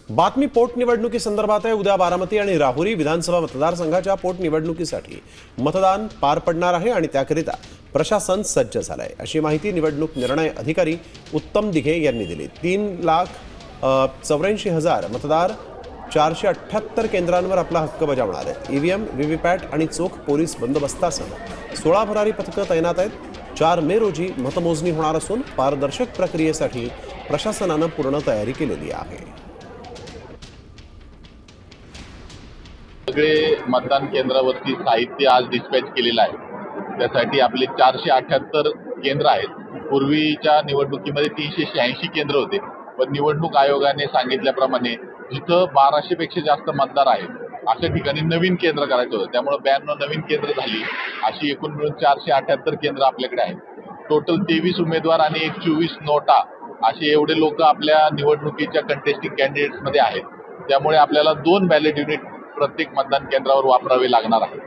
बातमी पोटनिवडणुकीसंदर्भात आहे। उद्या बारामती आणि राहुरी विधानसभा मतदारसंघाच्या पोटनिवडणुकीसाठी मतदान पार पडणार आहे आणि त्याकरिता प्रशासन सज्ज झालंय, अशी माहिती निवडणूक निर्णय अधिकारी उत्तम दिघे यांनी दिली। 3,84,000 मतदार 478 केंद्रांवर आपला हक्क बजावणार आहेत। ईव्हीएम, व्हीव्हीपॅट आणि चोख पोलीस बंदोबस्तासह 16 भरारी पथकं तैनात आहेत। 4 मे रोजी मतमोजणी होणार असून पारदर्शक प्रक्रियेसाठी प्रशासनानं पूर्ण तयारी केलेली आहे। सगळे मतदान केंद्रावरती साहित्य आज डिस्पॅच केलेलं आहे। त्यासाठी आपले 478 केंद्र आहेत। पूर्वीच्या निवडणुकीमध्ये 386 केंद्र होते, पण निवडणूक आयोगाने सांगितल्याप्रमाणे जिथं 1200 पेक्षा जास्त मतदार आहेत अशा ठिकाणी नवीन केंद्र करायचं होतं। त्यामुळे 92 नवीन केंद्र झाली। अशी एकूण मिळून 478 केंद्र आपल्याकडे आहेत। टोटल 23 उमेदवार आणि 24 नोटा असे एवढे लोक आपल्या निवडणुकीच्या कंटेस्टिंग कॅन्डिडेट्स मध्ये आहेत। त्यामुळे आपल्याला 2 बॅलेट युनिट प्रत्येक मतदान केंद्रावर वापरावे लागणार आहे।